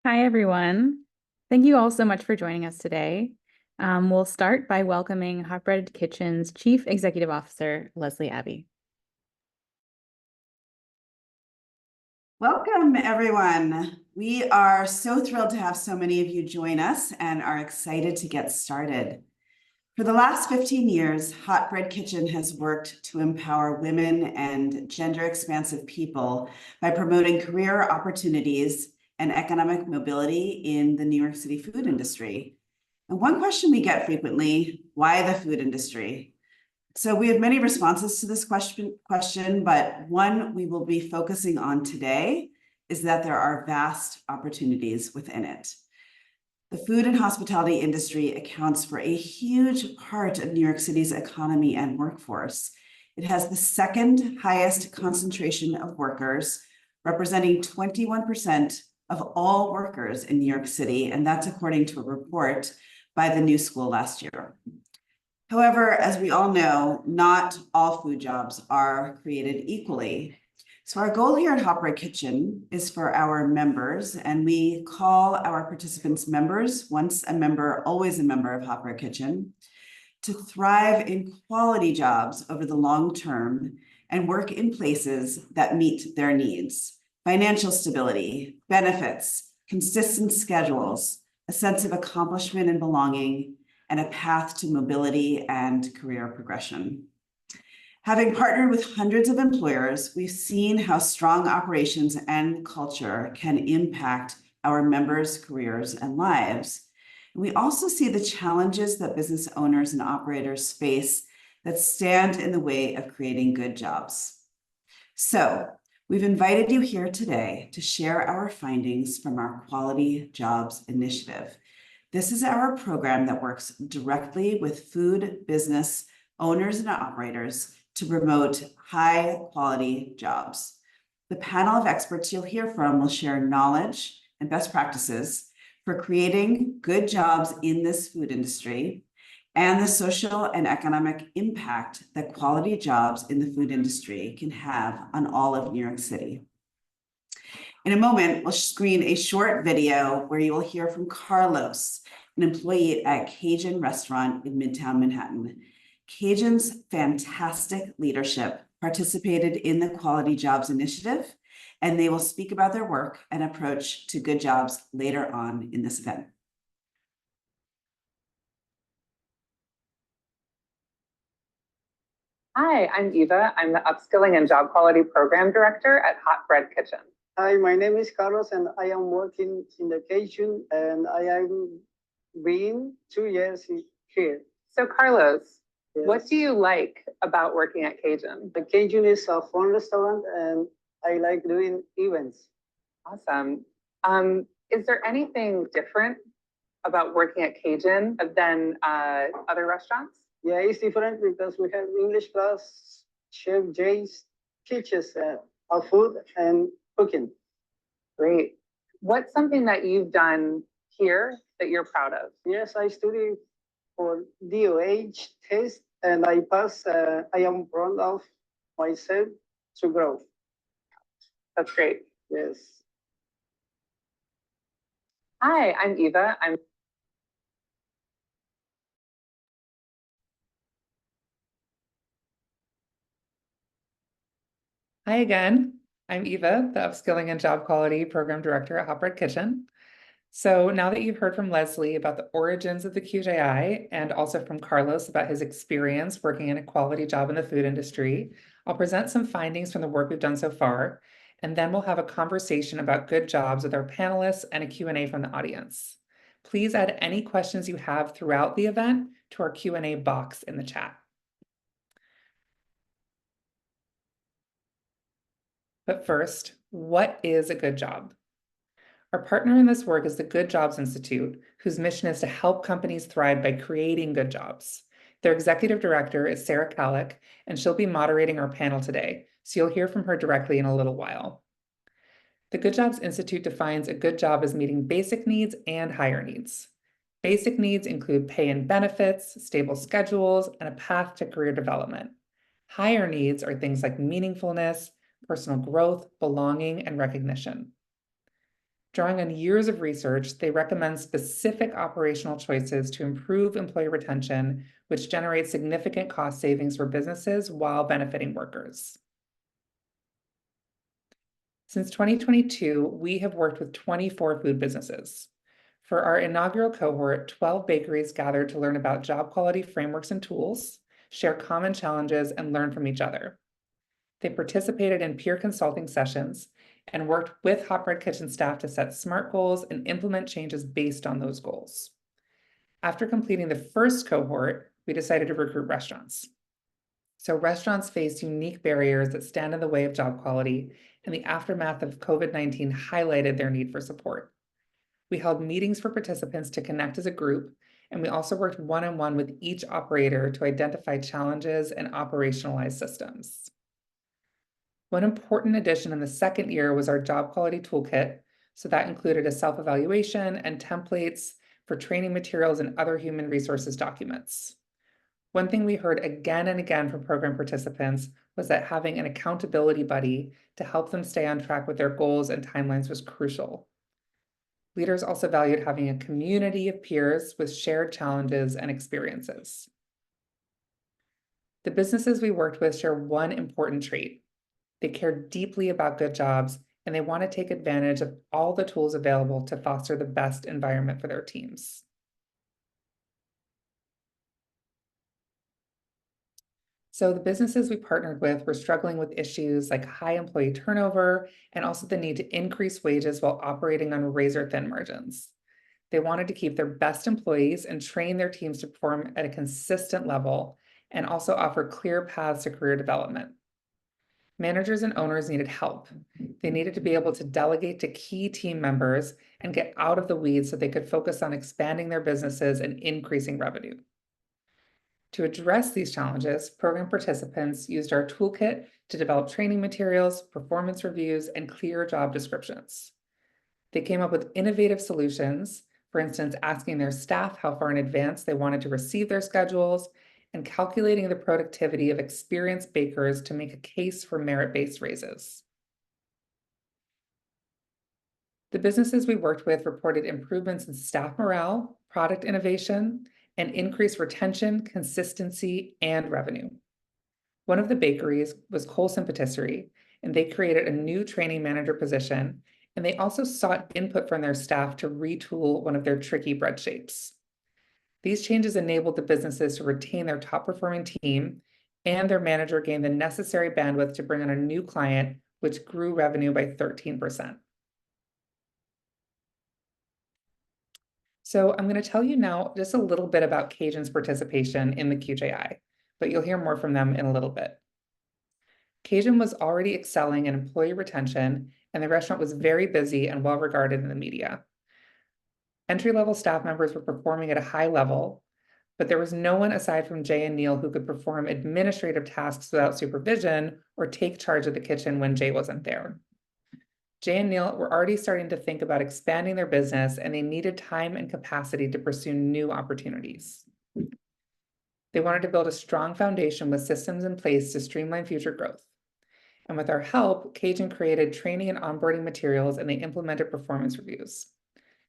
Hi, everyone. Thank you all so much for joining us today. We'll start by welcoming Hot Bread Kitchen's Chief Executive Officer, Leslie Abbey. Welcome, everyone. We are so thrilled to have so many of you join us and are excited to get started. For the last 15 years, Hot Bread Kitchen has worked to empower women and gender-expansive people by promoting career opportunities and economic mobility in the New York City food industry. And one question we get frequently, why the food industry? So we have many responses to this question, but one we will be focusing on today is that there are vast opportunities within it. The food and hospitality industry accounts for a huge part of New York City's economy and workforce. It has the second highest concentration of workers, representing 21% of all workers in New York City, and that's according to a report by the New School last year. However, as we all know, not all food jobs are created equally. So our goal here at Hot Bread Kitchen is for our members, and we call our participants members, once a member, always a member of Hot Bread Kitchen, to thrive in quality jobs over the long term and work in places that meet their needs: financial stability, benefits, consistent schedules, a sense of accomplishment and belonging, and a path to mobility and career progression. Having partnered with hundreds of employers, we've seen how strong operations and culture can impact our members' careers and lives. We also see the challenges that business owners and operators face that stand in the way of creating good jobs. So we've invited you here today to share our findings from our Quality Jobs Initiative. This is our program that works directly with food business owners and operators to promote high quality jobs. The panel of experts you'll hear from will share knowledge and best practices for creating good jobs in this food industry and the social and economic impact that quality jobs in the food industry can have on all of New York City. In a moment, we'll screen a short video where you will hear from Carlos, an employee at KJUN restaurant in Midtown Manhattan. KJUN's fantastic leadership participated in the Quality Jobs Initiative, and they will speak about their work and approach to good jobs later on in this event. Hi, I'm Eva. I'm the Upskilling and Job Quality Program Director at Hot Bread Kitchen. Hi, my name is Carlos, and I am working in the KJUN, and I am been 2 years here. So Carlos, Yes. what do you like about working at KJUN? The KJUN is a fun restaurant, and I like doing events. Awesome. Is there anything different about working at KJUN than other restaurants? Yeah, it's different because we have English class, Chef Jay's teaches our food and cooking. Great. What's something that you've done here that you're proud of? Yes, I studied for DOH test, and I passed. I am proud of myself to grow. That's great. Yes. Hi, I'm Eva. Hi again, I'm Eva, the Upskilling and Job Quality Program Director at Hot Bread Kitchen. So now that you've heard from Leslie about the origins of the QJI and also from Carlos about his experience working in a quality job in the food industry, I'll present some findings from the work we've done so far, and then we'll have a conversation about good jobs with our panelists and a Q&A from the audience. Please add any questions you have throughout the event to our Q&A box in the chat. But first, what is a good job? Our partner in this work is the Good Jobs Institute, whose mission is to help companies thrive by creating good jobs. Their executive director is Sarah Kalloch, and she'll be moderating our panel today, so you'll hear from her directly in a little while. The Good Jobs Institute defines a good job as meeting basic needs and higher needs. Basic needs include pay and benefits, stable schedules, and a path to career development. Higher needs are things like meaningfulness, personal growth, belonging, and recognition. Drawing on years of research, they recommend specific operational choices to improve employee retention, which generates significant cost savings for businesses while benefiting workers. Since 2022, we have worked with 24 food businesses. For our inaugural cohort, 12 bakeries gathered to learn about job quality frameworks and tools, share common challenges, and learn from each other. They participated in peer consulting sessions and worked with Hot Bread Kitchen staff to set SMART goals and implement changes based on those goals. After completing the first cohort, we decided to recruit restaurants. So restaurants face unique barriers that stand in the way of job quality, and the aftermath of COVID-19 highlighted their need for support. We held meetings for participants to connect as a group, and we also worked one-on-one with each operator to identify challenges and operationalize systems. One important addition in the second year was our job quality toolkit. So that included a self-evaluation and templates for training materials and other human resources documents. One thing we heard again and again from program participants was that having an accountability buddy to help them stay on track with their goals and timelines was crucial. Leaders also valued having a community of peers with shared challenges and experiences. The businesses we worked with share one important trait. They care deeply about good jobs, and they want to take advantage of all the tools available to foster the best environment for their teams. So the businesses we partnered with were struggling with issues like high employee turnover and also the need to increase wages while operating on razor-thin margins. They wanted to keep their best employees and train their teams to perform at a consistent level and also offer clear paths to career development. Managers and owners needed help. They needed to be able to delegate to key team members and get out of the weeds so they could focus on expanding their businesses and increasing revenue. To address these challenges, program participants used our toolkit to develop training materials, performance reviews, and clear job descriptions. They came up with innovative solutions, for instance, asking their staff how far in advance they wanted to receive their schedules, and calculating the productivity of experienced bakers to make a case for merit-based raises. The businesses we worked with reported improvements in staff morale, product innovation, and increased retention, consistency, and revenue. One of the bakeries was Colson Patisserie, and they created a new training manager position, and they also sought input from their staff to retool one of their tricky bread shapes. These changes enabled the businesses to retain their top-performing team, and their manager gained the necessary bandwidth to bring on a new client, which grew revenue by 13%. So I'm going to tell you now just a little bit about KJUN's participation in the QJI, but you'll hear more from them in a little bit. KJUN was already excelling in employee retention, and the restaurant was very busy and well-regarded in the media. Entry-level staff members were performing at a high level, but there was no one aside from Jay and Neil who could perform administrative tasks without supervision or take charge of the kitchen when Jay wasn't there. Jay and Neil were already starting to think about expanding their business, and they needed time and capacity to pursue new opportunities. They wanted to build a strong foundation with systems in place to streamline future growth. And with our help, KJUN created training and onboarding materials, and they implemented performance reviews.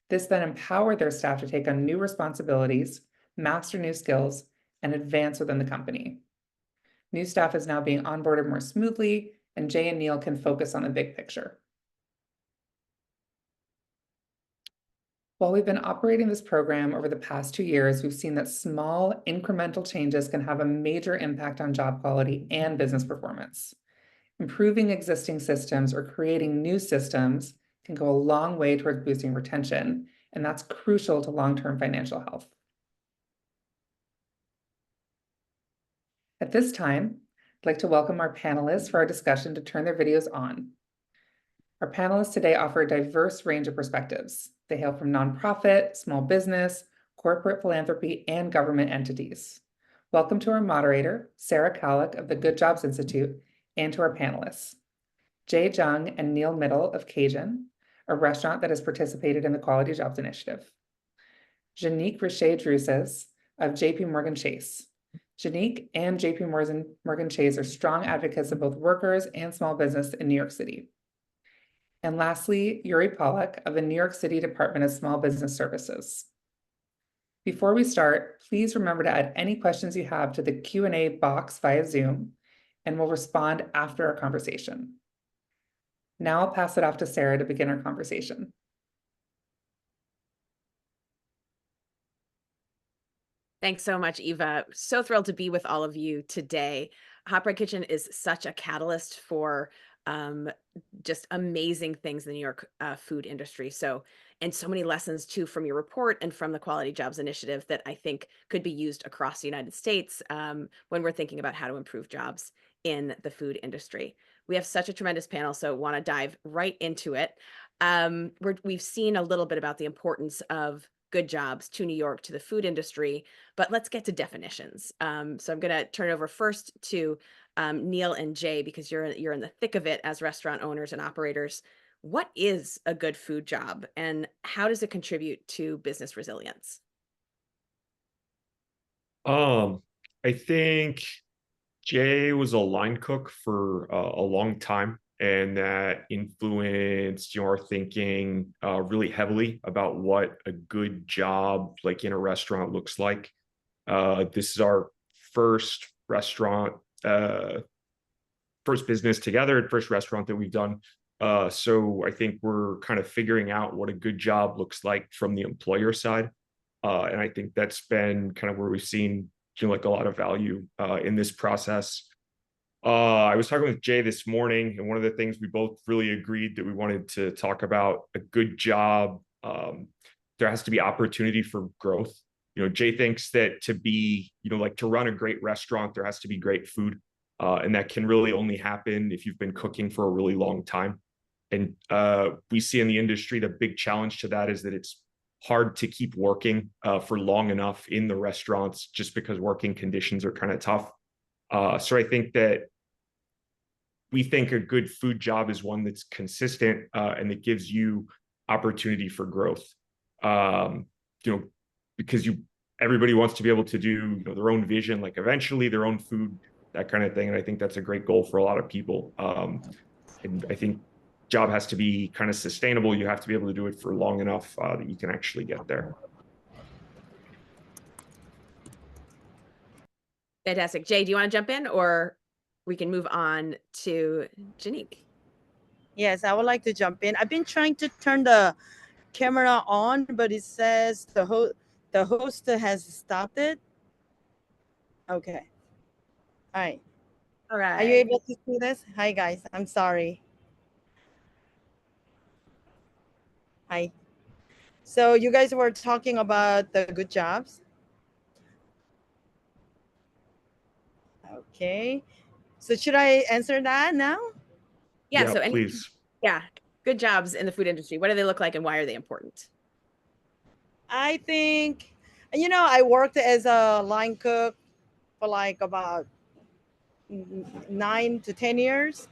This then empowered their staff to take on new responsibilities, master new skills, and advance within the company. New staff is now being onboarded more smoothly, and Jay and Neil can focus on the big picture. While we've been operating this program over the past 2 years, we've seen that small incremental changes can have a major impact on job quality and business performance. Improving existing systems or creating new systems can go a long way towards boosting retention, and that's crucial to long-term financial health. At this time, I'd like to welcome our panelists for our discussion to turn their videos on. Our panelists today offer a diverse range of perspectives. They hail from nonprofit, small business, corporate philanthropy, and government entities. Welcome to our moderator, Sarah Kalloch of the Good Jobs Institute, and to our panelists, Jay Jung and Neil Mittel of KJUN, a restaurant that has participated in the Quality Jobs Initiative. Jeanique Riche-Druses of JP Morgan Chase. Jeanique and JP Morgan Chase are strong advocates of both workers and small business in New York City. And lastly, Yurij Pawluk of the New York City Department of Small Business Services. Before we start, please remember to add any questions you have to the Q&A box via Zoom, and we'll respond after our conversation. Now I'll pass it off to Sarah to begin our conversation. Thanks so much, Eva. So thrilled to be with all of you today. Hot Bread Kitchen is such a catalyst for just amazing things in the New York food industry. And so many lessons too from your report and from the Quality Jobs Initiative that I think could be used across the United States when we're thinking about how to improve jobs in the food industry. We have such a tremendous panel, so want to dive right into it. We've seen a little bit about the importance of good jobs to New York, to the food industry, but let's get to definitions. So I'm going to turn it over first to Neil and Jay, because you're in the thick of it as restaurant owners and operators. What is a good food job, and how does it contribute to business resilience? I think Jay was a line cook for a long time, and that influenced our thinking really heavily about what a good job like in a restaurant looks like. This is our first restaurant, first business together, first restaurant that we've done. So I think we're kind of figuring out what a good job looks like from the employer side. And I think that's been kind of where we've seen like a lot of value in this process. I was talking with Jay this morning, and one of the things we both really agreed that we wanted to talk about a good job. There has to be opportunity for growth. Jay thinks that to be, like to run a great restaurant, there has to be great food. And that can really only happen if you've been cooking for a really long time. And we see in the industry, the big challenge to that is that it's hard to keep working for long enough in the restaurants just because working conditions are kind of tough. So I think that we think a good food job is one that's consistent and that gives you opportunity for growth. Because everybody wants to be able to do their own vision, like eventually their own food, that kind of thing. And I think that's a great goal for a lot of people. And I think job has to be kind of sustainable. You have to be able to do it for long enough that you can actually get there. Fantastic. Jay, do you want to jump in, or we can move on to Jeanique? Yes, I would like to jump in. I've been trying to turn the camera on, but it says the host has stopped it. Okay. All right. All right. Are you able to see this? Hi, guys. I'm sorry. Hi. So you guys were talking about the good jobs. Okay. So should I answer that now? Yeah. So please. Yeah. Good jobs in the food industry. What do they look like, and why are they important? I think, I worked as a line cook for like about 9 to 10 years.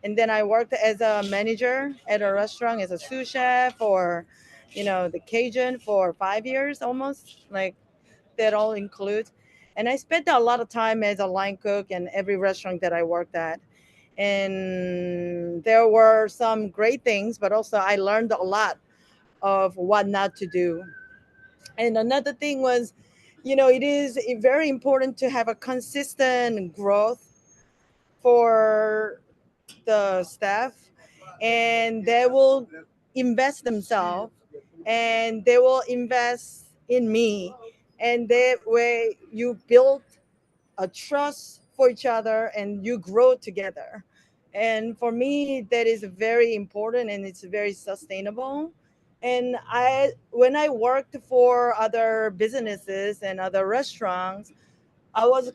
And then I worked as a manager at a restaurant as a sous chef, or, the KJUN for 5 years almost, like that all includes. And I spent a lot of time as a line cook in every restaurant that I worked at. And there were some great things, but also I learned a lot of what not to do. And another thing was, it is very important to have a consistent growth for the staff, and they will invest themselves, and they will invest in me, and that way you build a trust for each other and you grow together. And for me, that is very important, and it's very sustainable. And when I worked for other businesses and other restaurants, I was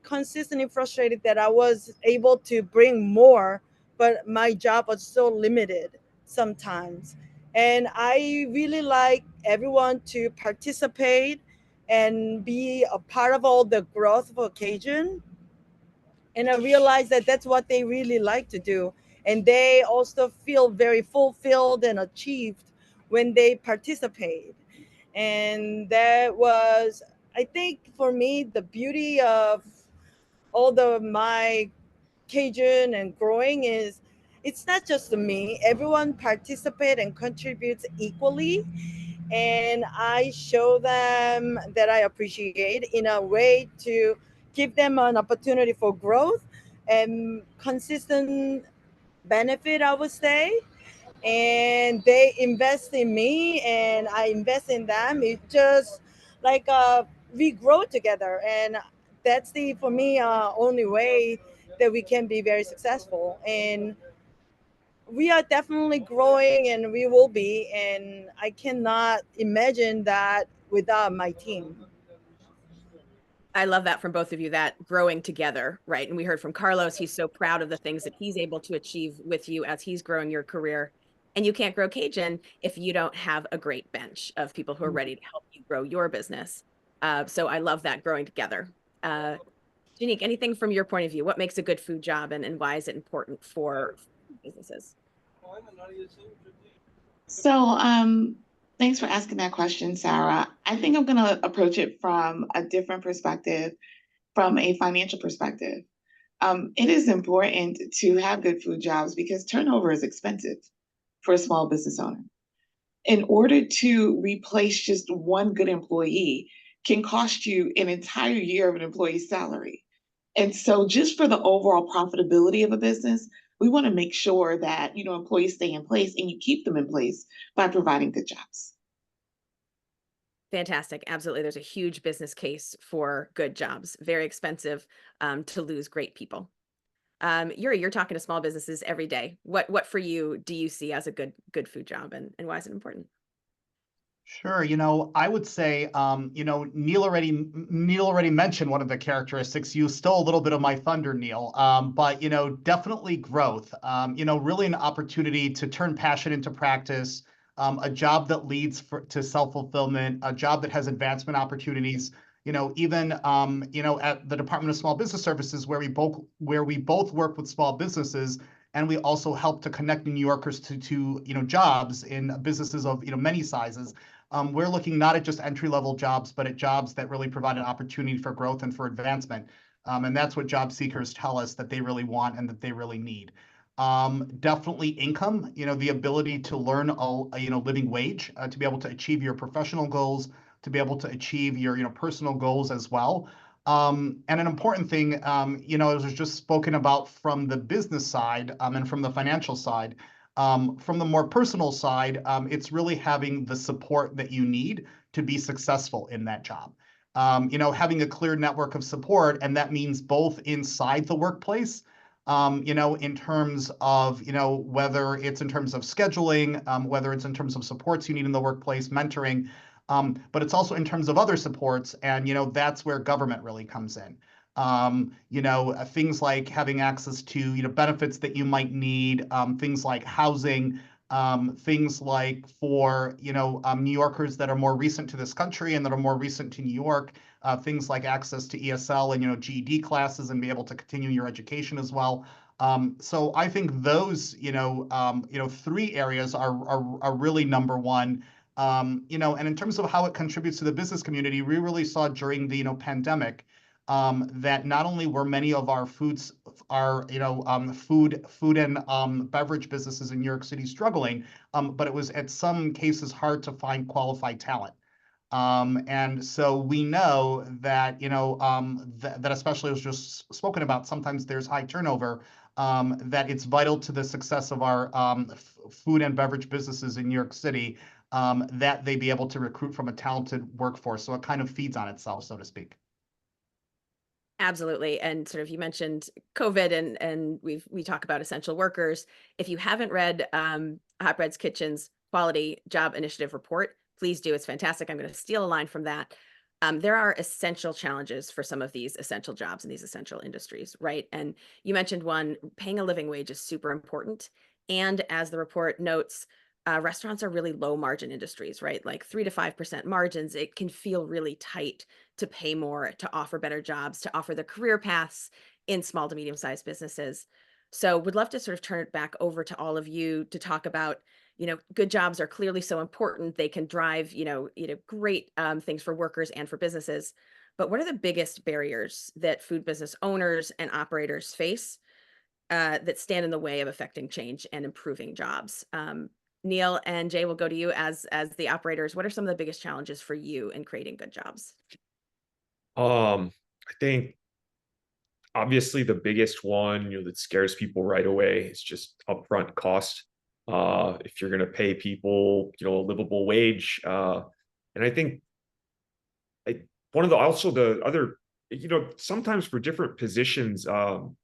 consistently frustrated that I was able to bring more, but my job was so limited sometimes. And I really like everyone to participate and be a part of all the growth of KJUN. And I realized that that's what they really like to do. And they also feel very fulfilled and achieved when they participate. And that was, I think, for me, the beauty of all my KJUN and growing is it's not just me. Everyone participates and contributes equally. And I show them that I appreciate in a way to give them an opportunity for growth and consistent benefit, I would say. And they invest in me and I invest in them. It just like we grow together, and that's the for me only way that we can be very successful. And we are definitely growing and we will be, and I cannot imagine that without my team. I love that from both of you, that growing together, right? And we heard from Carlos, he's so proud of the things that he's able to achieve with you as he's growing your career. And you can't grow KJUN if you don't have a great bench of people who are ready to help you grow your business. So I love that growing together. Jeanique, anything from your point of view? What makes a good food job, and why is it important for businesses? So, thanks for asking that question, Sarah. I think I'm going to approach it from a different perspective, from a financial perspective. It is important to have good food jobs because turnover is expensive for a small business owner. In order to replace just one good employee can cost you an entire year of an employee's salary. And so just for the overall profitability of a business, we want to make sure that, employees stay in place and you keep them in place by providing good jobs. Fantastic. Absolutely. There's a huge business case for good jobs. Very expensive to lose great people. Yurij, you're talking to small businesses every day. What for you do you see as a good food job, and why is it important? Sure. I would say, Neil already mentioned one of the characteristics. You stole a little bit of my thunder, Neil. But, definitely growth, really an opportunity to turn passion into practice, a job that leads to self-fulfillment, a job that has advancement opportunities, even, at the Department of Small Business Services, where we both work with small businesses. And we also help to connect New Yorkers to jobs in businesses of many sizes. We're looking not at just entry-level jobs, but at jobs that really provide an opportunity for growth and for advancement. And that's what job seekers tell us that they really want and that they really need. Definitely income, the ability to learn a living wage, to be able to achieve your professional goals, to be able to achieve your personal goals as well. And an important thing, as was just spoken about from the business side and from the financial side, from the more personal side, it's really having the support that you need to be successful in that job. Having a clear network of support, and that means both inside the workplace, in terms of, whether it's in terms of scheduling, whether it's in terms of supports you need in the workplace, mentoring, but it's also in terms of other supports, and that's where government really comes in. Things like having access to benefits that you might need, things like housing, things like for New Yorkers that are more recent to this country and that are more recent to New York, things like access to ESL and GED classes and be able to continue your education as well. So I think those three areas are really number one. And in terms of how it contributes to the business community, we really saw during the pandemic that not only were many of our food and beverage businesses in New York City struggling, but it was at some cases hard to find qualified talent. And so we know that that especially as just spoken about, sometimes there's high turnover. That it's vital to the success of our food and beverage businesses in New York City, that they be able to recruit from a talented workforce. So it kind of feeds on itself, so to speak. Absolutely. And sort of you mentioned COVID, and we talk about essential workers. If you haven't read Hot Bread's Kitchen's Quality Job Initiative report, please do. It's fantastic. I'm going to steal a line from that. There are essential challenges for some of these essential jobs in these essential industries, right? And you mentioned one, paying a living wage is super important. And as the report notes, restaurants are really low margin industries, right? Like 3 to 5% margins. It can feel really tight to pay more, to offer better jobs, to offer the career paths in small to medium sized businesses. So would love to sort of turn it back over to all of you to talk about, good jobs are clearly so important. They can drive, great things for workers and for businesses. But what are the biggest barriers that food business owners and operators face that stand in the way of affecting change and improving jobs. Neil and Jay, will go to you as the operators. What are some of the biggest challenges for you in creating good jobs? I think obviously the biggest one, that scares people right away is just upfront cost. If you're going to pay people, a livable wage, and I think one of the also the other, sometimes for different positions,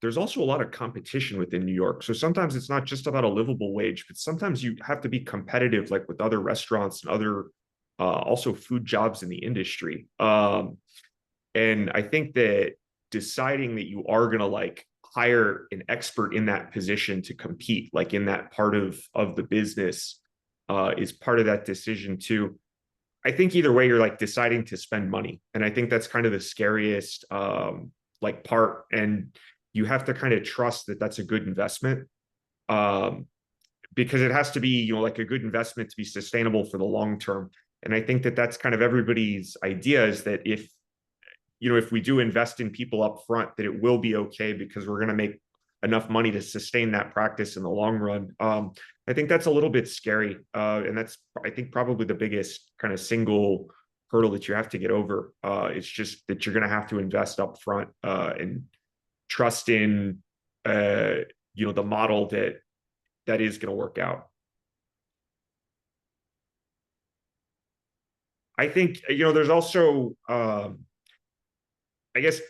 there's also a lot of competition within New York. So sometimes it's not just about a livable wage, but sometimes you have to be competitive, like with other restaurants and other also food jobs in the industry. And I think that deciding that you are going to like hire an expert in that position to compete, like in that part of the business, is part of that decision too. I think either way, you're like deciding to spend money. And I think that's kind of the scariest like part. And you have to kind of trust that that's a good investment, because it has to be, like a good investment to be sustainable for the long term. And I think that that's kind of everybody's idea, is that if we do invest in people up front, that it will be okay because we're going to make enough money to sustain that practice in the long run. I think that's a little bit scary. And that's, I think, probably the biggest kind of single hurdle that you have to get over. It's just that you're going to have to invest up front and trust in, the model that is going to work out. I think, there's also, I guess,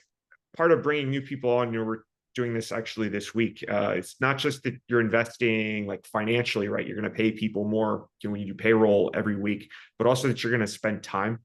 part of bringing new people on, we're doing this actually this week. It's not just that you're investing like financially, right? You're going to pay people more when you do payroll every week, but also that you're going to spend time,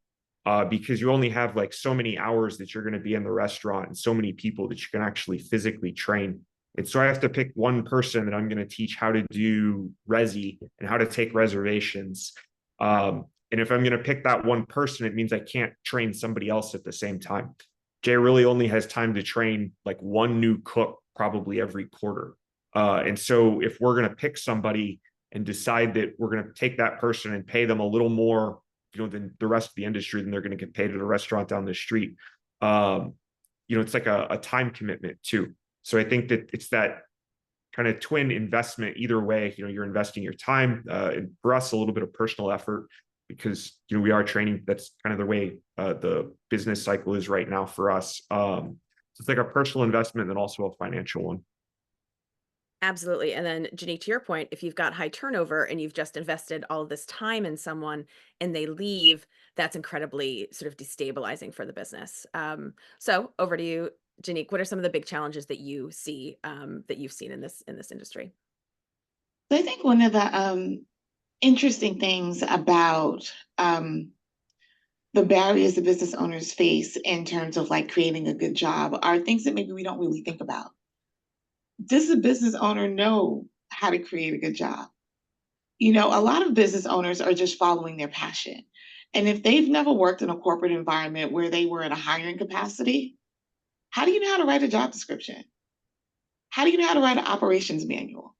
because you only have like so many hours that you're going to be in the restaurant and so many people that you can actually physically train. And so I have to pick one person that I'm going to teach how to do Resi and how to take reservations. And if I'm going to pick that one person, it means I can't train somebody else at the same time. Jay really only has time to train like one new cook probably every quarter. And so if we're going to pick somebody and decide that we're going to take that person and pay them a little more, than the rest of the industry, than they're going to get paid at a restaurant down the street, it's like a time commitment too. So I think that it's that kind of twin investment either way. You're investing your time, and for us, a little bit of personal effort, because we are training. That's kind of the way the business cycle is right now for us. So it's like a personal investment and also a financial one. Absolutely. And then Jeanique, to your point, if you've got high turnover and you've just invested all of this time in someone and they leave, that's incredibly sort of destabilizing for the business. So over to you, Jeanique. What are some of the big challenges that you see, that you've seen in this industry? So I think one of the interesting things about the barriers that business owners face in terms of like creating a good job are things that maybe we don't really think about. Does the business owner know how to create a good job? A lot of business owners are just following their passion. And if they've never worked in a corporate environment where they were in a hiring capacity, how do you know how to write a job description? How do you know how to write an operations manual?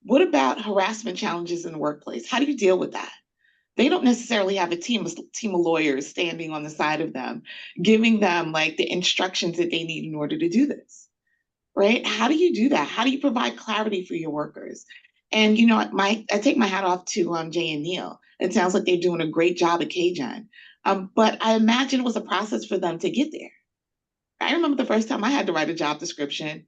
What about harassment challenges in the workplace? How do you deal with that? They don't necessarily have a team of lawyers standing on the side of them, giving them like the instructions that they need in order to do this, right? How do you do that? How do you provide clarity for your workers? And I take my hat off to Jay and Neil. It sounds like they're doing a great job at KJUN. But I imagine it was a process for them to get there. I remember the first time I had to write a job description,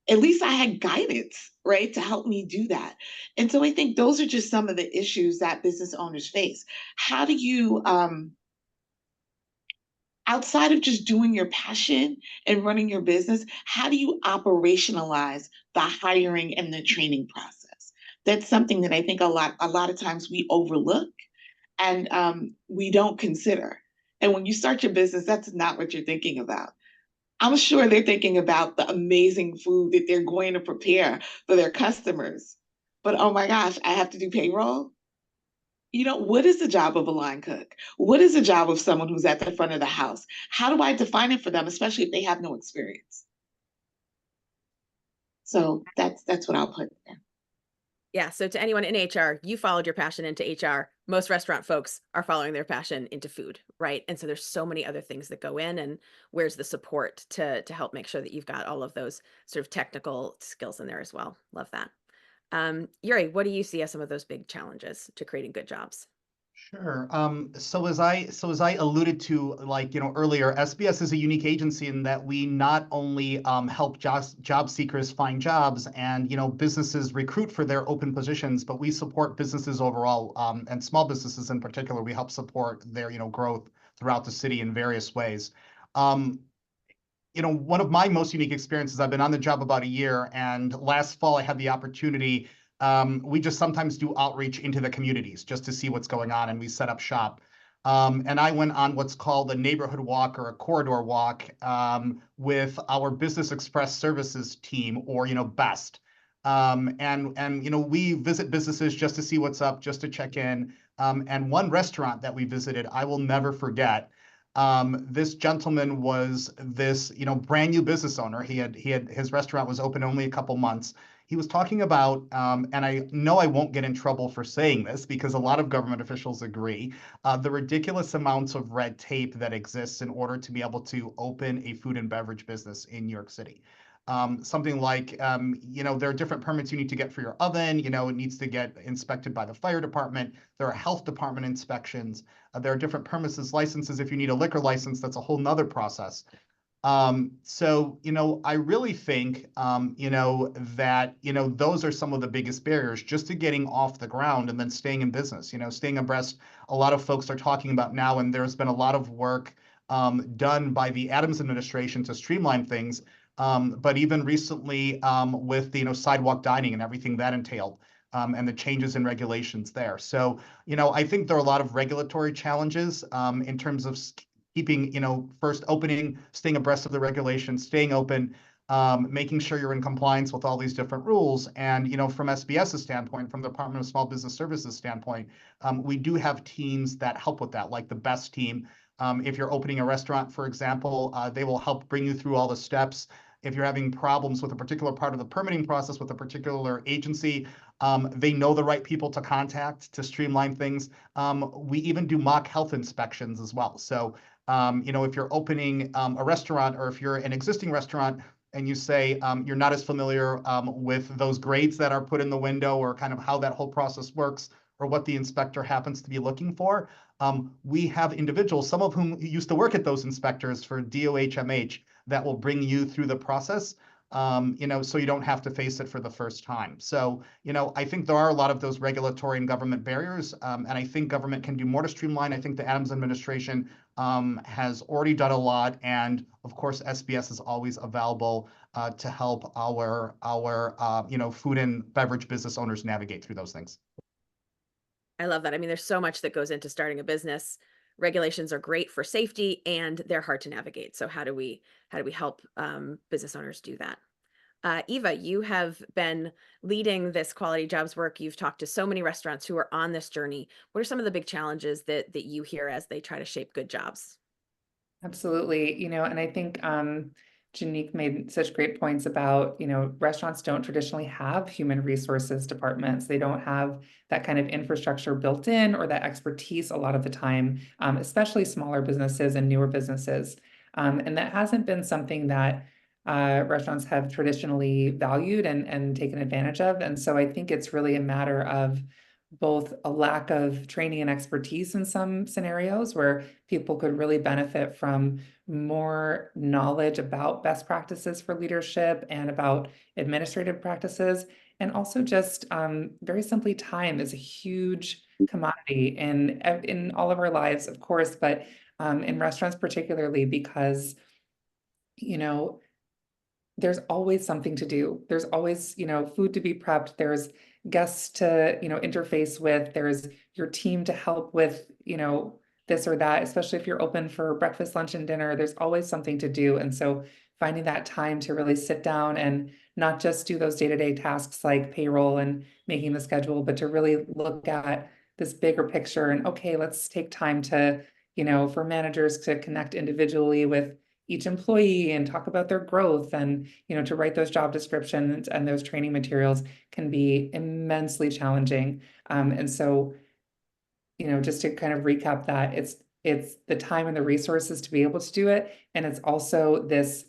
at least I had guidance, right, to help me do that. And so I think those are just some of the issues that business owners face. How do you, outside of just doing your passion and running your business, how do you operationalize the hiring and the training process? That's something that I think a lot of times we overlook and we don't consider. And when you start your business, that's not what you're thinking about. I'm sure they're thinking about the amazing food that they're going to prepare for their customers. But oh my gosh, I have to do payroll? What is the job of a line cook? What is the job of someone who's at the front of the house? How do I define it for them, especially if they have no experience? So that's what I'll put there. Yeah. So to anyone in HR, you followed your passion into HR. Most restaurant folks are following their passion into food, right? And so there's so many other things that go in, and where's the support to help make sure that you've got all of those sort of technical skills in there as well. Love that. Yurij, what do you see as some of those big challenges to creating good jobs? Sure. So as I alluded to, earlier, SBS is a unique agency in that we not only help job seekers find jobs and businesses recruit for their open positions, but we support businesses overall, and small businesses in particular. We help support their growth throughout the city in various ways. One of my most unique experiences, I've been on the job about a year, and last fall I had the opportunity. We just sometimes do outreach into the communities just to see what's going on, and we set up shop. And I went on what's called a neighborhood walk or a corridor walk with our Business Express Services team, or BEST. And we visit businesses just to see what's up, just to check in. And one restaurant that we visited, I will never forget. This gentleman was this brand new business owner. His restaurant was open only a couple months. He was talking about, and I know I won't get in trouble for saying this because a lot of government officials agree, the ridiculous amounts of red tape that exists in order to be able to open a food and beverage business in New York City. Something like, there are different permits you need to get for your oven. It needs to get inspected by the fire department. There are health department inspections. There are different premises licenses. If you need a liquor license, that's a whole nother process. So, I really think, that, those are some of the biggest barriers just to getting off the ground and then staying in business, staying abreast. A lot of folks are talking about now, and there's been a lot of work done by the Adams administration to streamline things. But even recently with the, sidewalk dining and everything that entailed, and the changes in regulations there. So, I think there are a lot of regulatory challenges in terms of keeping, first opening, staying abreast of the regulations, staying open, making sure you're in compliance with all these different rules. And, from SBS's standpoint, from the Department of Small Business Services standpoint, we do have teams that help with that, like the BEST team. If you're opening a restaurant, for example, they will help bring you through all the steps. If you're having problems with a particular part of the permitting process with a particular agency, they know the right people to contact to streamline things. We even do mock health inspections as well. So, if you're opening a restaurant, or if you're an existing restaurant and you say you're not as familiar with those grades that are put in the window, or kind of how that whole process works, or what the inspector happens to be looking for, we have individuals, some of whom used to work at those inspectors for DOHMH, that will bring you through the process, so you don't have to face it for the first time. So, I think there are a lot of those regulatory and government barriers, and I think government can do more to streamline. I think the Adams administration has already done a lot, and of course, SBS is always available to help our food and beverage business owners navigate through those things. I love that. I mean, there's so much that goes into starting a business. Regulations are great for safety, and they're hard to navigate. So how do we help business owners do that? Eva, you have been leading this quality jobs work. You've talked to so many restaurants who are on this journey. What are some of the big challenges that you hear as they try to shape good jobs? Absolutely. And I think Jeanique made such great points about, restaurants don't traditionally have human resources departments. They don't have that kind of infrastructure built in, or that expertise a lot of the time, especially smaller businesses and newer businesses. And that hasn't been something that restaurants have traditionally valued and taken advantage of. And so I think it's really a matter of both a lack of training and expertise in some scenarios, where people could really benefit from more knowledge about best practices for leadership and about administrative practices. And also just very simply, time is a huge commodity in all of our lives, of course, but in restaurants particularly, because there's always something to do. There's always, food to be prepped. There's guests to, interface with. There's your team to help with, this or that, especially if you're open for breakfast, lunch, and dinner. There's always something to do. And so finding that time to really sit down and not just do those day-to-day tasks like payroll and making the schedule, but to really look at this bigger picture and, okay, let's take time to, for managers to connect individually with each employee and talk about their growth, and to write those job descriptions and those training materials can be immensely challenging. And so, just to kind of recap that, it's the time and the resources to be able to do it, and it's also this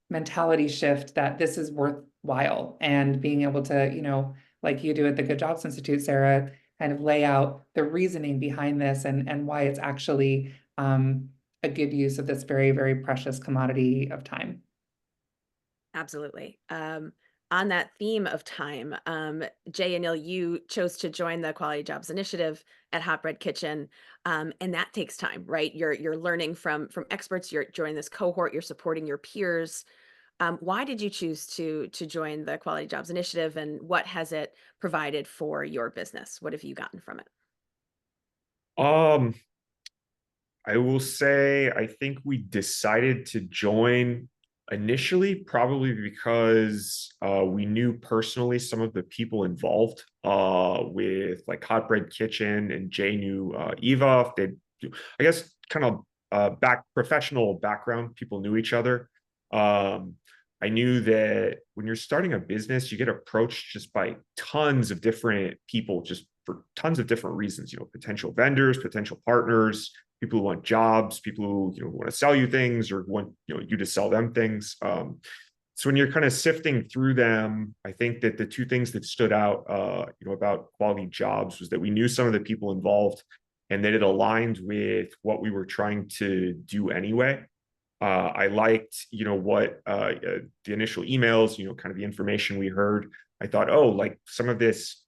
mentality shift that this is worthwhile, and being able to, like you do at the Good Jobs Institute, Sarah, kind of lay out the reasoning behind this and why it's actually a good use of this very, very precious commodity of time. Absolutely. On that theme of time, Jay and Neil, you chose to join the Quality Jobs Initiative at Hot Bread Kitchen, and that takes time, right? You're learning from experts. You're joining this cohort. You're supporting your peers. Why did you choose to join the Quality Jobs Initiative, and what has it provided for your business? What have you gotten from it? I will say, I think we decided to join initially probably because we knew personally some of the people involved with like Hot Bread Kitchen, and Jay knew Eva. They, I guess, kind of professional background. People knew each other. I knew that when you're starting a business, you get approached just by tons of different people, just for tons of different reasons. Potential vendors, potential partners, people who want jobs, people who want to sell you things, or want you to sell them things. So when you're kind of sifting through them, I think that the two things that stood out about Quality Jobs was that we knew some of the people involved, and that it aligned with what we were trying to do anyway. I liked what the initial emails, kind of the information we heard. I thought, oh, like some of this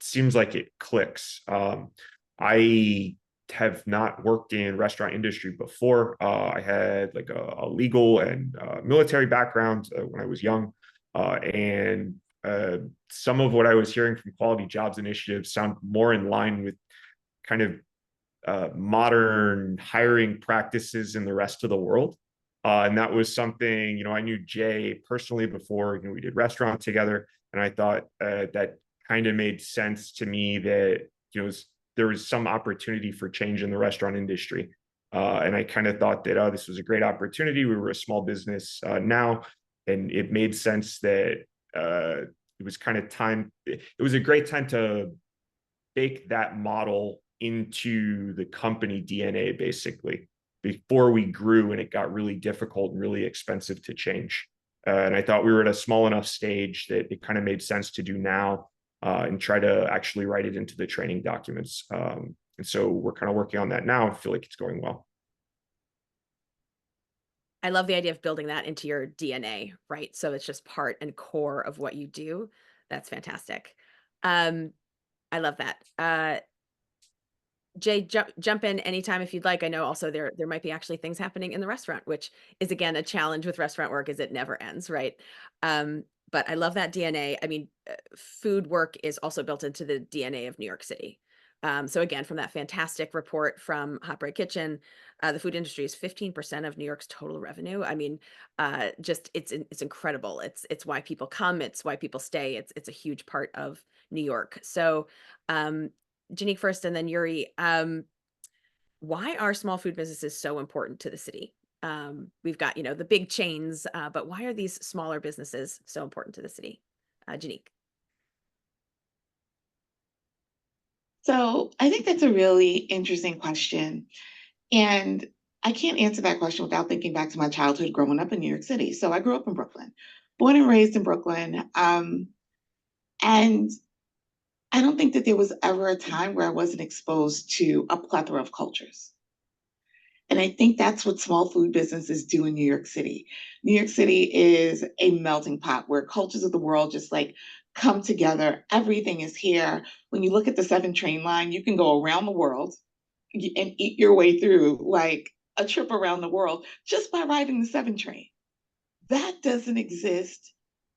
seems like it clicks. I have not worked in restaurant industry before. I had like a legal and military background when I was young. And some of what I was hearing from Quality Jobs Initiative sound more in line with kind of modern hiring practices in the rest of the world. And that was something, I knew Jay personally before, we did restaurants together. And I thought that kind of made sense to me that, there was some opportunity for change in the restaurant industry. And I kind of thought that, this was a great opportunity. We were a small business now, and it made sense that it was kind of time. It was a great time to bake that model into the company DNA, basically, before we grew and it got really difficult and really expensive to change. And I thought we were at a small enough stage that it kind of made sense to do now. And try to actually write it into the training documents. And so we're kind of working on that now. I feel like it's going well. I love the idea of building that into your DNA, right? So it's just part and core of what you do. That's fantastic. I love that. Jay, jump in anytime if you'd like. I know also there might be actually things happening in the restaurant, which is again a challenge with restaurant work, is it never ends, right? But I love that DNA. I mean, food work is also built into the DNA of New York City. So again, from that fantastic report from Hot Bread Kitchen, the food industry is 15% of New York's total revenue. I mean, just it's incredible. It's why people come. It's why people stay. It's a huge part of New York. So, Jeanique first, and then Yurij. Why are small food businesses so important to the city? We've got, the big chains, but why are these smaller businesses so important to the city? Jeanique. So I think that's a really interesting question. And I can't answer that question without thinking back to my childhood growing up in New York City. So I grew up in Brooklyn, born and raised in Brooklyn. And I don't think that there was ever a time where I wasn't exposed to a plethora of cultures. And I think that's what small food businesses do in New York City. New York City is a melting pot where cultures of the world just like come together. Everything is here. When you look at the 7 train line, you can go around the world and eat your way through like a trip around the world just by riding the 7 train. That doesn't exist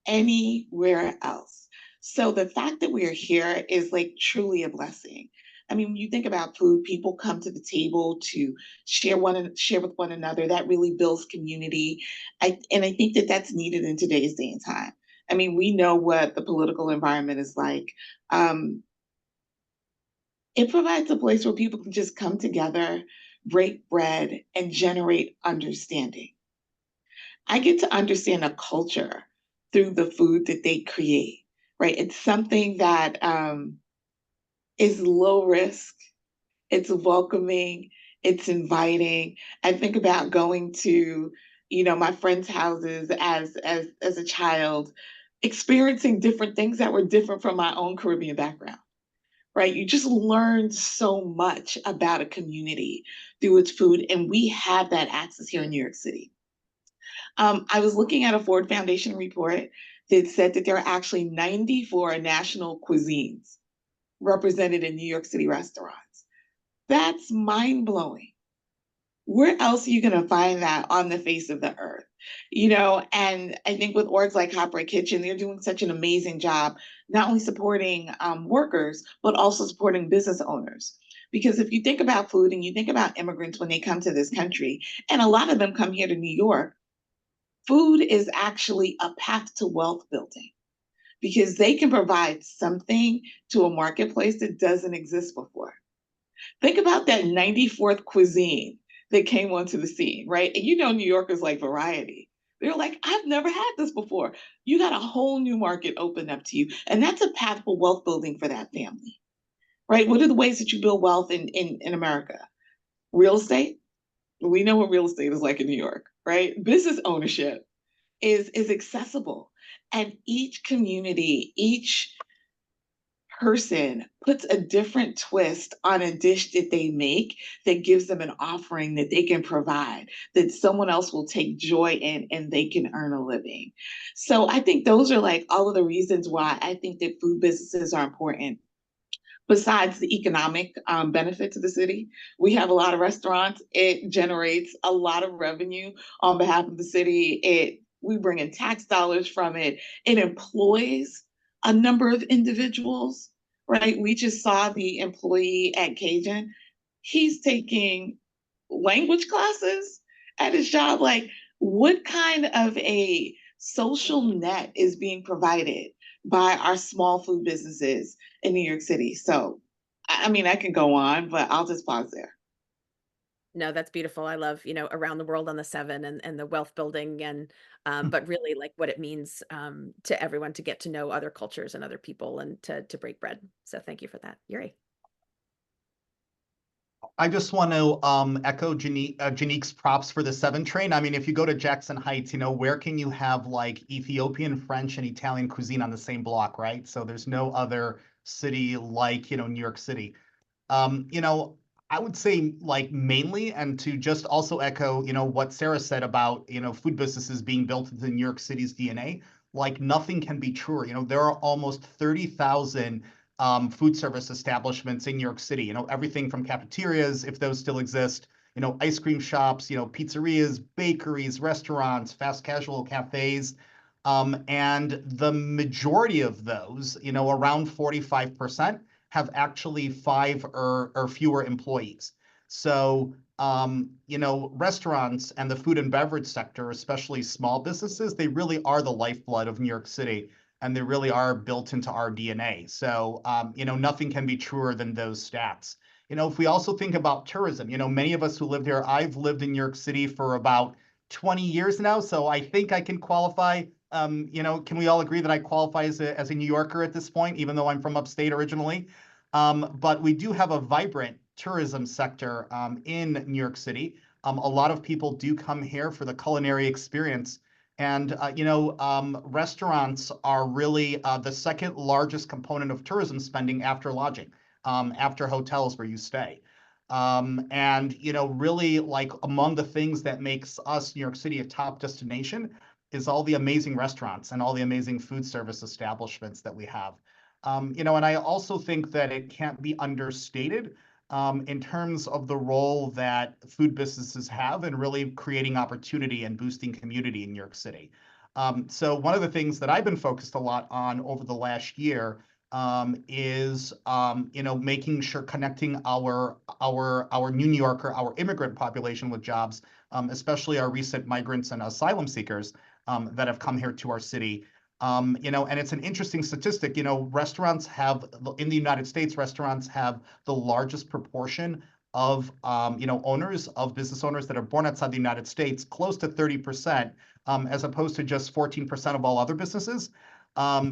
anywhere else. So the fact that we are here is like truly a blessing. I mean, when you think about food, people come to the table to share with one another. That really builds community. And I think that that's needed in today's day and time. I mean, we know what the political environment is like. It provides a place where people can just come together, break bread, and generate understanding. I get to understand a culture through the food that they create, right? It's something that is low risk, it's welcoming, it's inviting. I think about going to, my friends' houses as a child, experiencing different things that were different from my own Caribbean background, right? You just learn so much about a community through its food, and we have that access here in New York City. I was looking at a Ford Foundation report that said that there are actually 94 national cuisines represented in New York City restaurants. That's mind-blowing. Where else are you going to find that on the face of the earth? And I think with orgs like Hot Bread Kitchen, they're doing such an amazing job, not only supporting workers, but also supporting business owners. Because if you think about food and you think about immigrants when they come to this country, and a lot of them come here to New York, food is actually a path to wealth building because they can provide something to a marketplace that doesn't exist before. Think about that 94th cuisine that came onto the scene, right? And New Yorkers like variety. They're like, I've never had this before. You got a whole new market open up to you. And that's a path for wealth building for that family, right? What are the ways that you build wealth in America? Real estate. We know what real estate is like in New York, right? Business ownership is accessible. And each community, each person puts a different twist on a dish that they make that gives them an offering that they can provide, that someone else will take joy in and they can earn a living. So I think those are like all of the reasons why I think that food businesses are important. Besides the economic benefit to the city, we have a lot of restaurants. It generates a lot of revenue on behalf of the city. We bring in tax dollars from it. It employs a number of individuals, right? We just saw the employee at KJUN. He's taking language classes at his job. Like, what kind of a social net is being provided by our small food businesses in New York City? So, I mean, I can go on, but I'll just pause there. No, that's beautiful. I love, around the world on the 7 and the wealth building and but really like what it means to everyone to get to know other cultures and other people and to break bread. So thank you for that, Yurij. I just want to echo Jeanique's props for the 7 train. I mean, if you go to Jackson Heights, where can you have like Ethiopian, French, and Italian cuisine on the same block, right? So there's no other city like, New York City. I would say like mainly, and to just also echo, what Sarah said about, food businesses being built into New York City's DNA, like nothing can be truer. There are almost 30,000 food service establishments in New York City, everything from cafeterias, if those still exist, ice cream shops, pizzerias, bakeries, restaurants, fast casual cafes. And the majority of those, around 45%, have actually 5 or fewer employees. So, restaurants and the food and beverage sector, especially small businesses, they really are the lifeblood of New York City, and they really are built into our DNA. So, nothing can be truer than those stats. If we also think about tourism, many of us who lived here, I've lived in New York City for about 20 years now, so I think I can qualify. Can we all agree that I qualify as a New Yorker at this point, even though I'm from upstate originally? But we do have a vibrant tourism sector in New York City. A lot of people do come here for the culinary experience. And, restaurants are really the second largest component of tourism spending after lodging, after hotels where you stay. And, really like among the things that makes us, New York City, a top destination is all the amazing restaurants and all the amazing food service establishments that we have. And I also think that it can't be understated in terms of the role that food businesses have in really creating opportunity and boosting community in New York City. So one of the things that I've been focused a lot on over the last year is making sure connecting our New Yorker, our immigrant population with jobs, especially our recent migrants and asylum seekers that have come here to our city. And it's an interesting statistic, restaurants have, in the United States, restaurants have the largest proportion of owners, of business owners that are born outside the United States, close to 30%, as opposed to just 14% of all other businesses.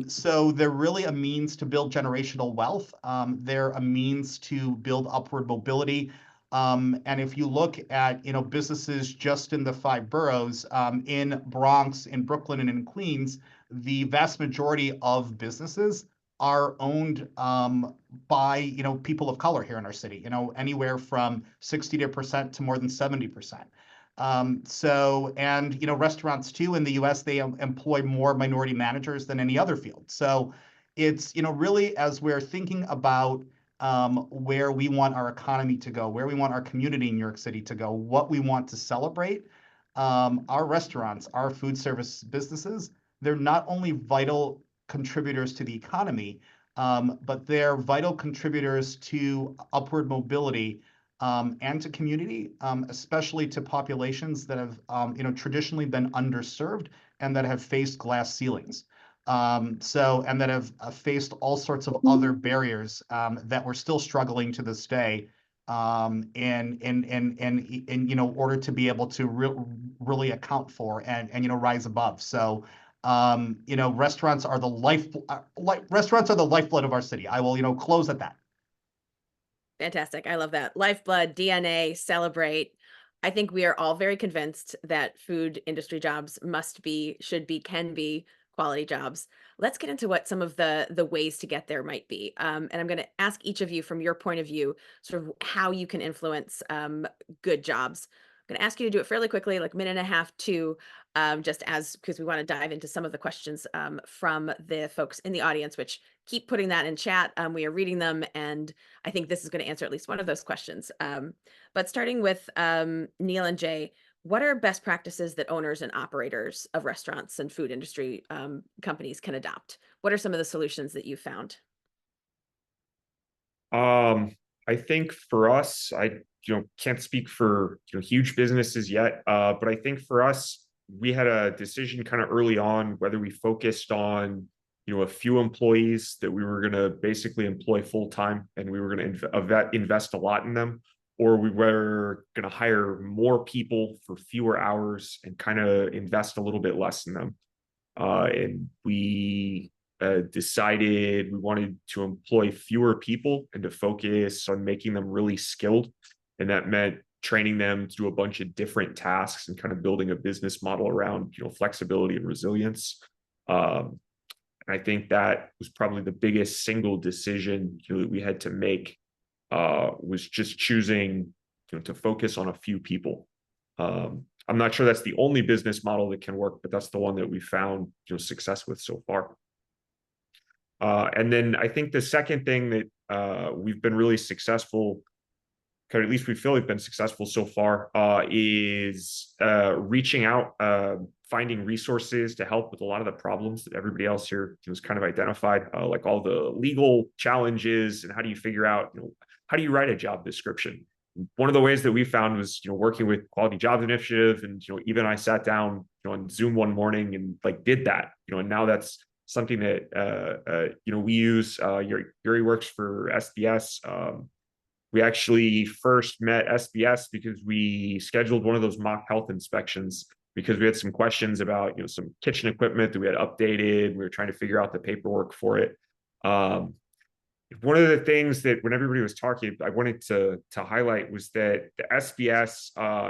So they're really a means to build generational wealth. They're a means to build upward mobility. And if you look at businesses just in the 5 boroughs, in Bronx, in Brooklyn, and in Queens, the vast majority of businesses are owned by people of color here in our city. Anywhere from 60% to more than 70%. And restaurants too in the U.S. they employ more minority managers than any other field. So it's really, as we're thinking about where we want our economy to go, where we want our community in New York City to go, what we want to celebrate, our restaurants, our food service businesses, they're not only vital contributors to the economy, but they're vital contributors to upward mobility and to community, especially to populations that have traditionally been underserved and that have faced glass ceilings. And that have faced all sorts of other barriers that we're still struggling to this day in order to be able to really account for and rise above. So restaurants are the lifeblood of our city. I will close at that. Fantastic. I love that. Lifeblood, DNA, celebrate. I think we are all very convinced that food industry jobs must be, should be, can be quality jobs. Let's get into what some of the ways to get there might be. And I'm going to ask each of you from your point of view, sort of how you can influence good jobs. I'm going to ask you to do it fairly quickly, like 1.5 minutes, 2, just because we want to dive into some of the questions from the folks in the audience, which keep putting that in chat. We are reading them, and I think this is going to answer at least one of those questions. But starting with Neil and Jay, what are best practices that owners and operators of restaurants and food industry companies can adopt? What are some of the solutions that you found? I think for us, I can't speak for huge businesses yet, but I think for us, we had a decision kind of early on whether we focused on a few employees that we were going to basically employ full time, and we were going to invest a lot in them, or we were going to hire more people for fewer hours and kind of invest a little bit less in them. And we decided we wanted to employ fewer people and to focus on making them really skilled. And that meant training them to do a bunch of different tasks and kind of building a business model around flexibility and resilience. And I think that was probably the biggest single decision that we had to make, was just choosing to focus on a few people. I'm not sure that's the only business model that can work, but that's the one that we found success with so far. And then I think the second thing that we've been really successful, at least we feel we've been successful so far, is reaching out, finding resources to help with a lot of the problems that everybody else here has kind of identified, like all the legal challenges and how do you figure out, how do you write a job description? One of the ways that we found was, working with Quality Jobs Initiative, and even I sat down on Zoom one morning and did that, and now that's something that we use. Yurij works for SBS. We actually first met SBS because we scheduled one of those mock health inspections because we had some questions about some kitchen equipment that we had updated. We were trying to figure out the paperwork for it. One of the things that when everybody was talking, I wanted to highlight was that the SBS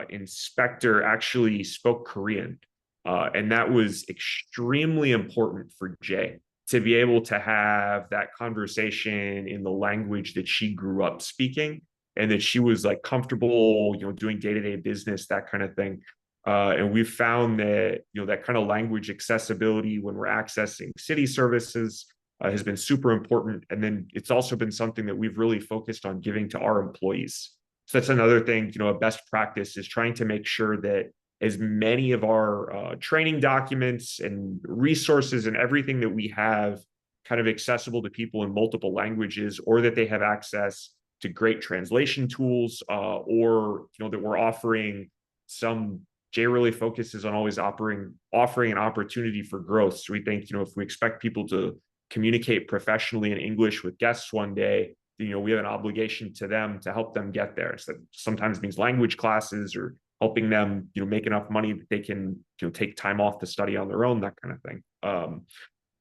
inspector actually spoke Korean. And that was extremely important for Jay to be able to have that conversation in the language that she grew up speaking and that she was comfortable, doing day-to-day business, that kind of thing. And we've found that, that kind of language accessibility when we're accessing city services has been super important. And then it's also been something that we've really focused on giving to our employees. So that's another thing, a best practice is trying to make sure that as many of our training documents and resources and everything that we have kind of accessible to people in multiple languages, or that they have access to great translation tools, or that we're offering some. Jay really focuses on always offering an opportunity for growth. So we think if we expect people to communicate professionally in English with guests one day, we have an obligation to them to help them get there. So that sometimes means language classes or helping them, make enough money that they can, take time off to study on their own, that kind of thing.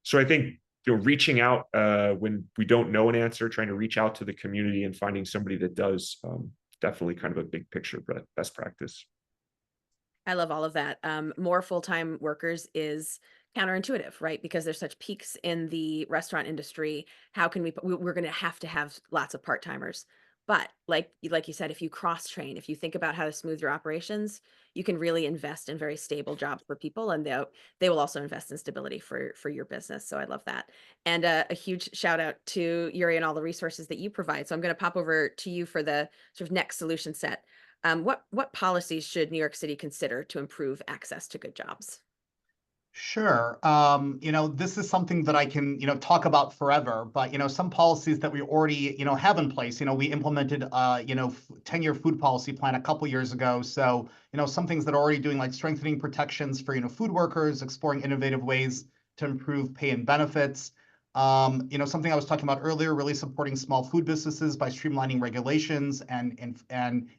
So I think, reaching out when we don't know an answer, trying to reach out to the community and finding somebody that does, definitely kind of a big picture, but best practice. I love all of that. More full-time workers is counterintuitive, right? Because there's such peaks in the restaurant industry. How can we're going to have lots of part-timers. But like you said, if you cross-train, if you think about how to smooth your operations, you can really invest in very stable jobs for people, and they will also invest in stability for your business. So I love that. And a huge shout out to Yurij and all the resources that you provide. So I'm going to pop over to you for the sort of next solution set. What policies should New York City consider to improve access to good jobs? Sure. This is something that I can, talk about forever, but, some policies that we already, have in place, we implemented, 10-year food policy plan a couple years ago. So, some things that are already doing, like strengthening protections for, food workers, exploring innovative ways to improve pay and benefits. Something I was talking about earlier, really supporting small food businesses by streamlining regulations and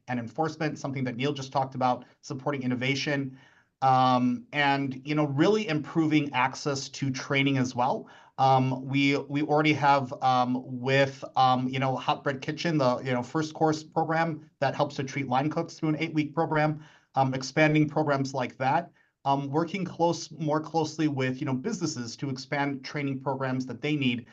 enforcement, something that Neil just talked about, supporting innovation. And really improving access to training as well. We already have with Hot Bread Kitchen, the first course program that helps to treat line cooks through an 8-week program, expanding programs like that. Working more closely with businesses to expand training programs that they need.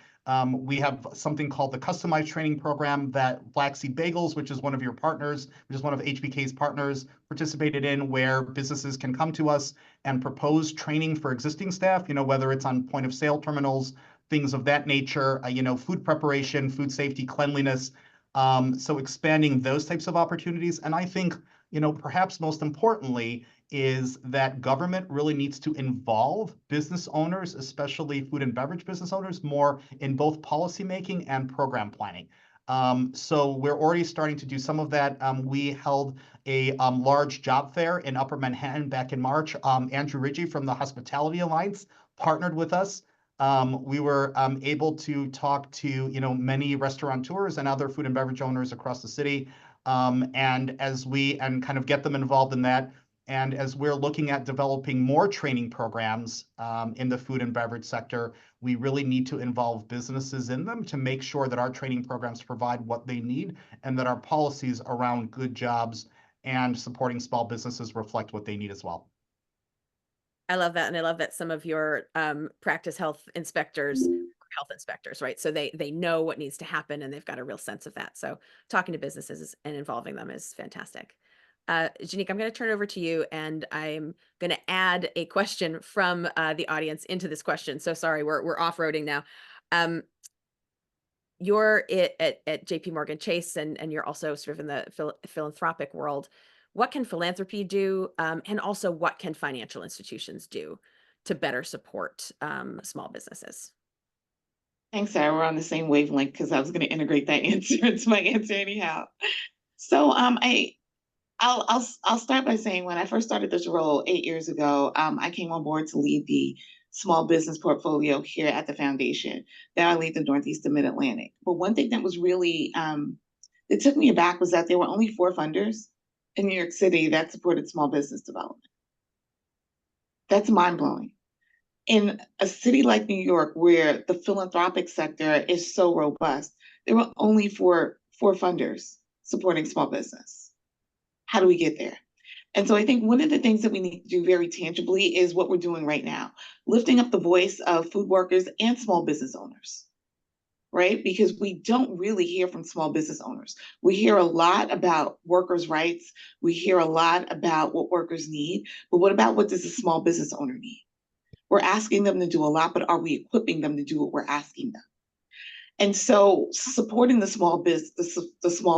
We have something called the customized training program that Black Seed Bagels, which is one of your partners, which is one of HBK's partners, participated in, where businesses can come to us and propose training for existing staff, whether it's on point of sale terminals, things of that nature, food preparation, food safety, cleanliness. So expanding those types of opportunities. And I think, perhaps most importantly, is that government really needs to involve business owners, especially food and beverage business owners, more in both policymaking and program planning. So we're already starting to do some of that. We held a large job fair in Upper Manhattan back in March. Andrew Riche from the Hospitality Alliance partnered with us. We were able to talk to many restaurateurs and other food and beverage owners across the city, and kind of get them involved in that. And as we're looking at developing more training programs in the food and beverage sector, we really need to involve businesses in them to make sure that our training programs provide what they need and that our policies around good jobs and supporting small businesses reflect what they need as well. I love that. And I love that some of your practice health inspectors, right? So they know what needs to happen and they've got a real sense of that. So talking to businesses and involving them is fantastic. Jeanique, I'm going to turn it over to you, and I'm going to add a question from the audience into this question. So sorry, we're off-roading now. You're at JP Morgan Chase, and you're also sort of in the philanthropic world. What can philanthropy do, and also what can financial institutions do to better support small businesses? Thanks, Sarah. We're on the same wavelength because I was going to integrate that answer into my answer anyhow. So I'll start by saying, when I first started this role 8 years ago, I came on board to lead the small business portfolio here at the foundation. Now I lead the Northeast and Mid-Atlantic. But one thing that was really, that took me aback was that there were only 4 funders in New York City that supported small business development. That's mind-blowing. In a city like New York, where the philanthropic sector is so robust, there were only four funders supporting small business. How do we get there? And so I think one of the things that we need to do very tangibly is what we're doing right now, lifting up the voice of food workers and small business owners, right? Because we don't really hear from small business owners. We hear a lot about workers' rights. We hear a lot about what workers need, but what does a small business owner need? We're asking them to do a lot, but are we equipping them to do what we're asking them? And so supporting the small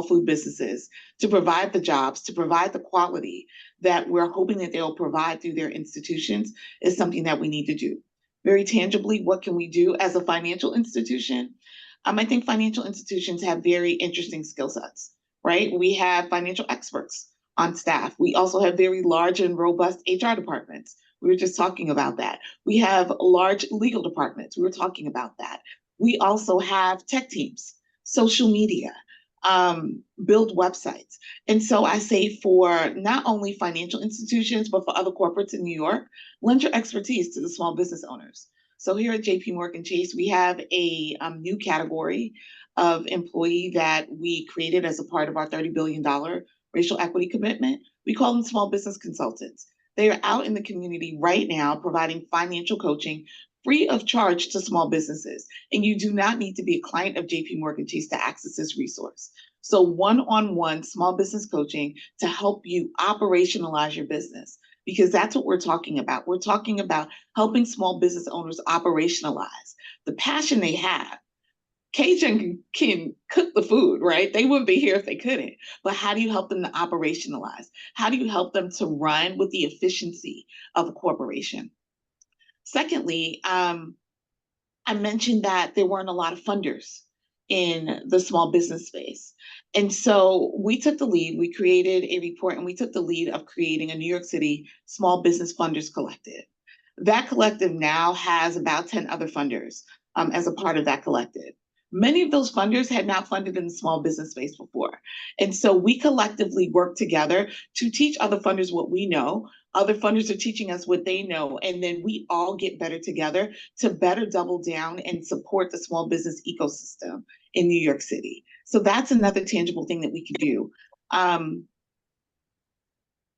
food businesses to provide the jobs, to provide the quality that we're hoping that they'll provide through their institutions is something that we need to do. Very tangibly, what can we do as a financial institution? I think financial institutions have very interesting skill sets, right? We have financial experts on staff. We also have very large and robust HR departments. We were just talking about that. We have large legal departments. We were talking about that. We also have tech teams. social media, build websites. And so I say for not only financial institutions, but for other corporates in New York, lend your expertise to the small business owners. So here at JP Morgan Chase, we have a new category of employee that we created as a part of our $30 billion racial equity commitment. We call them small business consultants. They are out in the community right now providing financial coaching free of charge to small businesses. And you do not need to be a client of JP Morgan Chase to access this resource. So one-on-one small business coaching to help you operationalize your business, because that's what we're talking about. We're talking about helping small business owners operationalize the passion they have. KJUN can cook the food, right? They wouldn't be here if they couldn't. But how do you help them to operationalize? How do you help them to run with the efficiency of a corporation? Secondly, I mentioned that there weren't a lot of funders in the small business space. And so we took the lead, we created a report, and we took the lead of creating a New York City Small Business Funders Collective. That collective now has about 10 other funders as a part of that collective. Many of those funders had not funded in the small business space before. And so we collectively work together to teach other funders what we know. Other funders are teaching us what they know, and then we all get better together to better double down and support the small business ecosystem in New York City. So that's another tangible thing that we can do.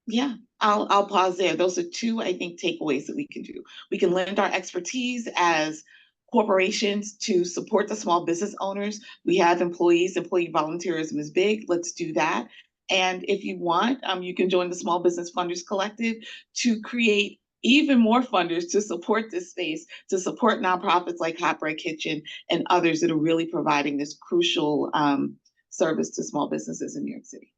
Yeah, I'll pause there. Those are two, I think, takeaways that we can do. We can lend our expertise as corporations to support the small business owners. We have employees, employee volunteerism is big. Let's do that. And if you want, you can join the Small Business Funders Collective to create even more funders to support this space, to support nonprofits like Hot Bread Kitchen and others that are really providing this crucial service to small businesses in New York City.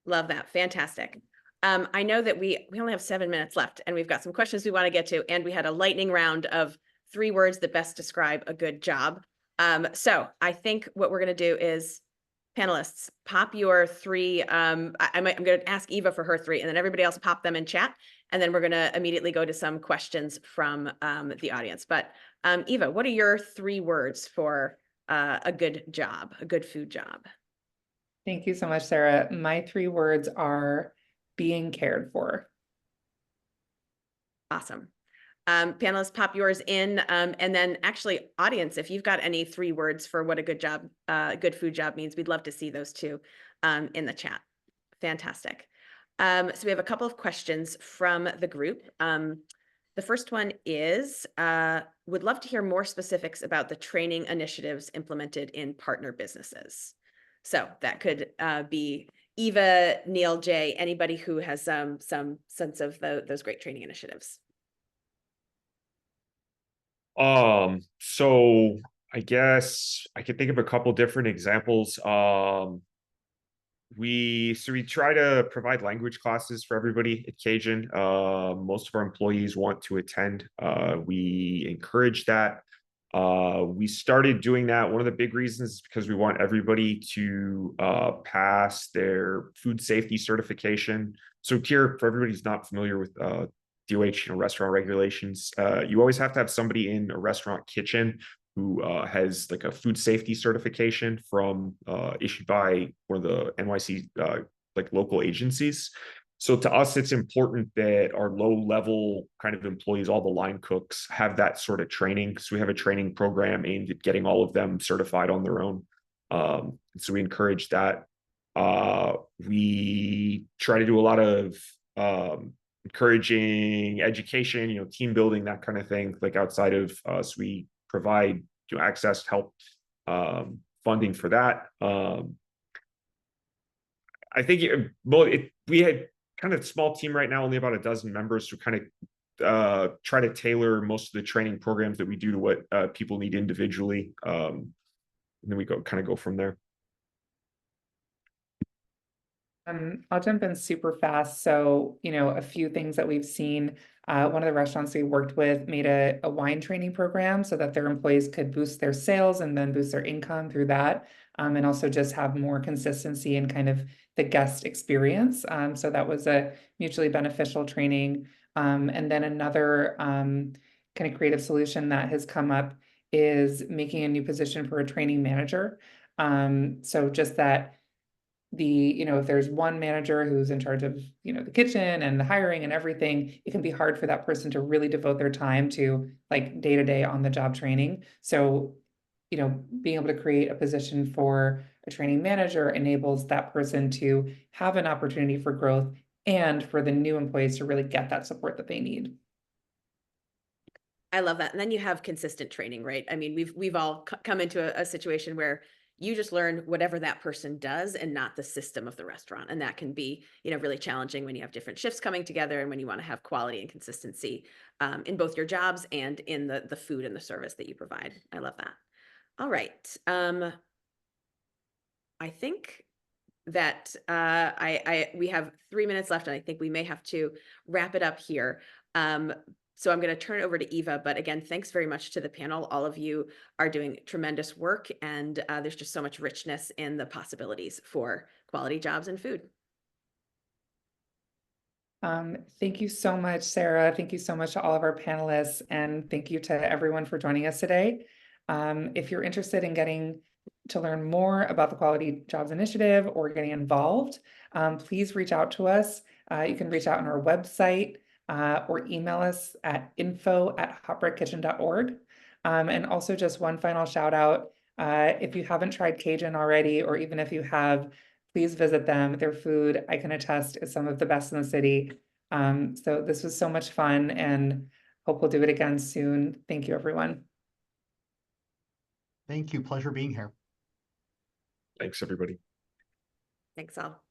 Love that. Fantastic. I know that we only have 7 minutes left, and we've got some questions we want to get to, and we had a lightning round of 3 words that best describe a good job. So I think what we're going to do is, panelists, pop your 3. I'm going to ask Eva for her 3, and then everybody else pop them in chat, and then we're going to immediately go to some questions from the audience. But Eva, what are your 3 words for a good job, a good food job? Thank you so much, Sarah. My 3 words are being cared for. Awesome. Panelists, pop yours in. And then actually, audience, if you've got any 3 words for what a good job, good food job means, we'd love to see those too in the chat. Fantastic. So we have a couple of questions from the group. The first one is, would love to hear more specifics about the training initiatives implemented in partner businesses. So that could be Eva, Neil, Jay, anybody who has some sense of those great training initiatives. So I guess I could think of a couple different examples. We try to provide language classes for everybody at KJUN. Most of our employees want to attend. We encourage that. We started doing that. One of the big reasons is because we want everybody to pass their food safety certification. So here, for everybody who's not familiar with DOH, restaurant regulations, you always have to have somebody in a restaurant kitchen who has like a food safety certification from issued by one of the NYC like local agencies. So to us, it's important that our low-level kind of employees, all the line cooks, have that sort of training. So we have a training program aimed at getting all of them certified on their own. So we encourage that. We try to do a lot of encouraging education, team building, that kind of thing, like outside of us. We provide access, help, funding for that. I think we had kind of small team right now, only about a dozen members, to kind of try to tailor most of the training programs that we do to what people need individually. And then we go from there. I'll jump in super fast. So, a few things that we've seen. One of the restaurants we worked with made a wine training program so that their employees could boost their sales and then boost their income through that. And also just have more consistency in kind of the guest experience. So that was a mutually beneficial training. And then another kind of creative solution that has come up is making a new position for a training manager. So just that if there's one manager who's in charge of, the kitchen and the hiring and everything, it can be hard for that person to really devote their time to like day-to-day on the job training. So, being able to create a position for a training manager enables that person to have an opportunity for growth and for the new employees to really get that support that they need. I love that. And then you have consistent training, right? I mean, we've all come into a situation where you just learn whatever that person does and not the system of the restaurant. And that can be, really challenging when you have different shifts coming together and when you want to have quality and consistency in both your jobs and in the food and the service that you provide. I love that. All right. I think that we have 3 minutes left, and I think we may have to wrap it up here. So I'm going to turn it over to Eva, but again, thanks very much to the panel. All of you are doing tremendous work, and there's just so much richness in the possibilities for quality jobs and food. Thank you so much, Sarah. Thank you so much to all of our panelists, and thank you to everyone for joining us today. If you're interested in getting to learn more about the Quality Jobs Initiative or getting involved, please reach out to us. You can reach out on our website or email us at info@hotbreadkitchen.org. And also just one final shout out, if you haven't tried KJUN already, or even if you have, please visit them. Their food, I can attest, is some of the best in the city. So this was so much fun, and hope we'll do it again soon. Thank you, everyone. Thank you. Pleasure being here. Thanks, everybody. Thanks all.